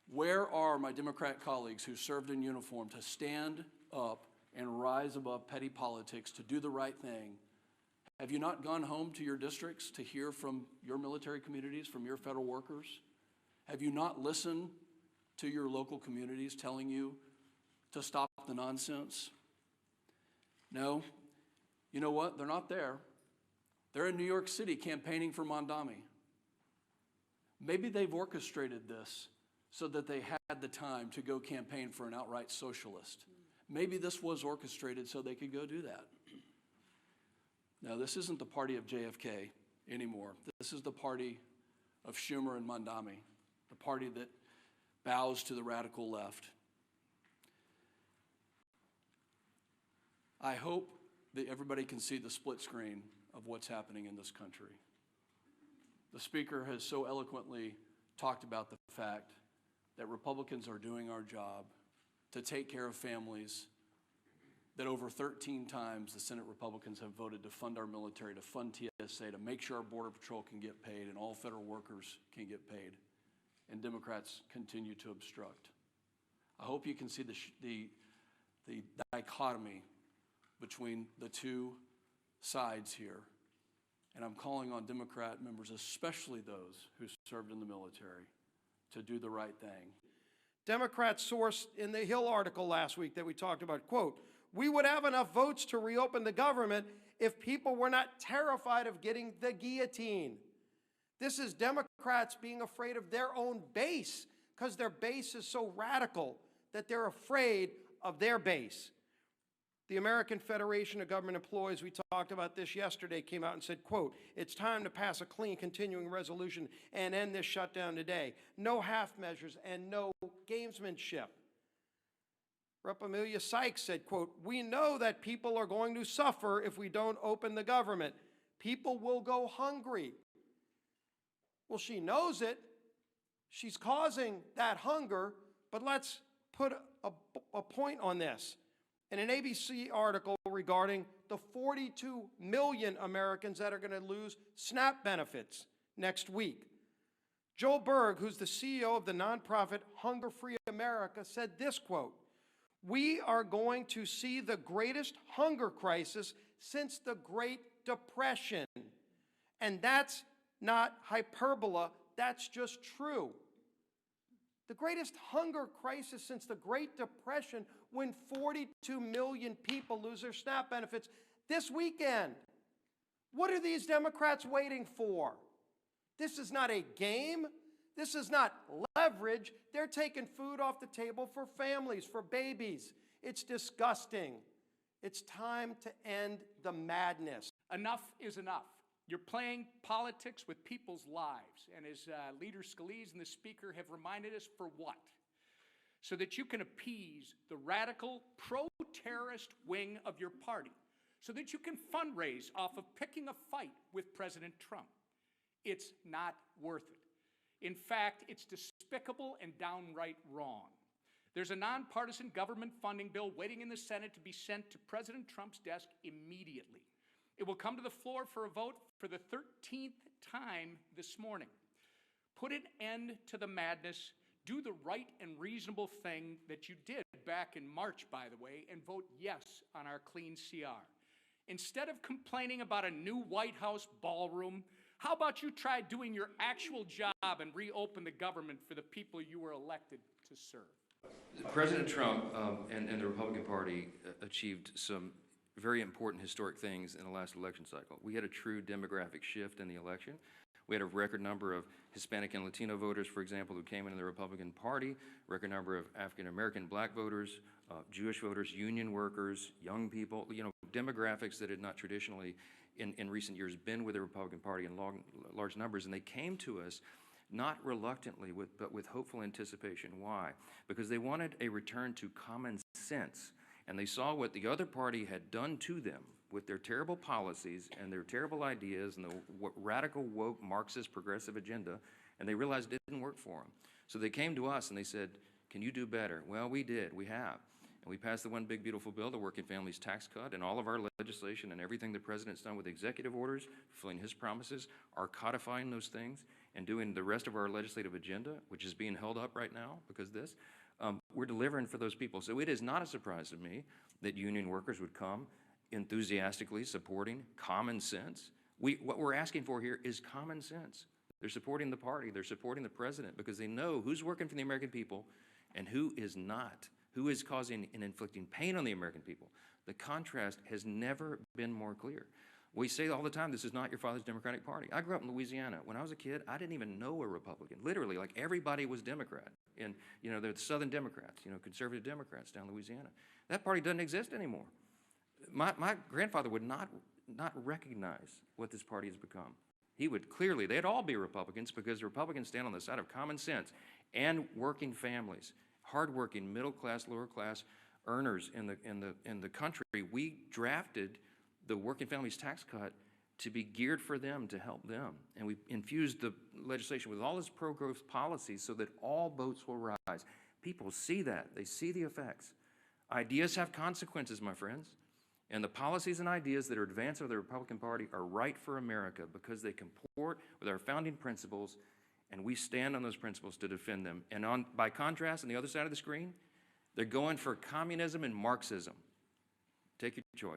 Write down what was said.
Where are my Democrat colleagues who served in uniform to stand up and rise above petty politics, to do the right thing? Have you not gone home to your districts to hear from your military communities, from your federal workers? Have you not listened to your local communities telling you to stop the nonsense? No. You know what? They're not there. They're in New York City campaigning for Mamdani. Maybe they've orchestrated this so that they had the time to go campaign for an outright socialist. Maybe this was orchestrated so they could go do that. Now, this isn't the party of JFK anymore. This is the party of Schumer and Mamdani, the party that bows to the radical left. I hope that everybody can see the split screen of what's happening in this country. The Speaker has so eloquently talked about the fact that Republicans are doing our job to take care of families, that over 13 times the Senate Republicans have voted to fund our military, to fund TSA, to make sure our Border Patrol can get paid and all federal workers can get paid, and Democrats continue to obstruct. I hope you can see the dichotomy between the two sides here, and I'm calling on Democrat members, especially those who served in the military, to do the right thing. Democrats sourced in the Hill article last week that we talked about, quote, "We would have enough votes to reopen the government if people were not terrified of getting the guillotine." This is Democrats being afraid of their own base because their base is so radical that they're afraid of their base. The American Federation of Government Employees, we talked about this yesterday, came out and said, quote, "It's time to pass a clean continuing resolution and end this shutdown today. No half measures and no gamesmanship." Rep. Amelia Sykes said, quote, "We know that people are going to suffer if we don't open the government. People will go hungry." Well, she knows it. She's causing that hunger, but let's put a point on this. In an ABC article regarding the 42 million Americans that are going to lose SNAP benefits next week, Joel Berg, who's the CEO of the nonprofit Hunger Free America, said this, quote, "We are going to see the greatest hunger crisis since the Great Depression." And that's not hyperbole, that's just true. The greatest hunger crisis since the Great Depression, when 42 million people lose their SNAP benefits this weekend. What are these Democrats waiting for? This is not a game. This is not leverage. They're taking food off the table for families, for babies. It's disgusting. It's time to end the madness. Enough is enough. You're playing politics with people's lives, and as Leader Scalise and the Speaker have reminded us, for what? So that you can appease the radical pro-terrorist wing of your party, so that you can fundraise off of picking a fight with President Trump. It's not worth it. In fact, it's despicable and downright wrong. There's a nonpartisan government funding bill waiting in the Senate to be sent to President Trump's desk immediately. It will come to the floor for a vote for the 13th time this morning. Put an end to the madness. Do the right and reasonable thing that you did back in March, by the way, and vote yes on our clean CR. Instead of complaining about a new White House ballroom, how about you try doing your actual job and reopen the government for the people you were elected to serve? President Trump and the Republican Party achieved some very important historic things in the last election cycle. We had a true demographic shift in the election. We had a record number of Hispanic and Latino voters, for example, who came into the Republican Party, record number of African-American black voters, Jewish voters, union workers, young people, demographics that had not traditionally in recent years been with the Republican Party in large numbers, and they came to us not reluctantly, but with hopeful anticipation. Why? Because they wanted a return to common sense. And they saw what the other party had done to them with their terrible policies and their terrible ideas and the radical woke Marxist progressive agenda, and they realized it didn't work for them. So they came to us and they said, "Can you do better?" Well, we did. We have. And we passed the one big beautiful bill, the working families tax cut, and all of our legislation and everything the president's done with executive orders, fulfilling his promises, are codifying those things and doing the rest of our legislative agenda, which is being held up right now because of this. We're delivering for those people. So it is not a surprise to me that union workers would come enthusiastically supporting common sense. What we're asking for here is common sense. They're supporting the party, they're supporting the president because they know who's working for the American people and who is not, who is causing and inflicting pain on the American people. The contrast has never been more clear. We say all the time, this is not your father's Democratic Party. I grew up in Louisiana. When I was a kid, I didn't even know a Republican. Literally, like everybody was Democrat. And, you know, the Southern Democrats, you know, conservative Democrats down in Louisiana. That party doesn't exist anymore. My grandfather would not recognize what this party has become. He would clearly, they'd all be Republicans because the Republicans stand on the side of common sense and working families, hardworking, middle class, lower class earners in the country. We drafted the working families tax cut to be geared for them, to help them. And we infused the legislation with all this pro-growth policies so that all boats will rise. People see that. They see the effects. Ideas have consequences, my friends. And the policies and ideas that are advanced by the Republican Party are right for America because they comport with our founding principles, and we stand on those principles to defend them. And by contrast, on the other side of the screen, they're going for communism and Marxism. Take your choice.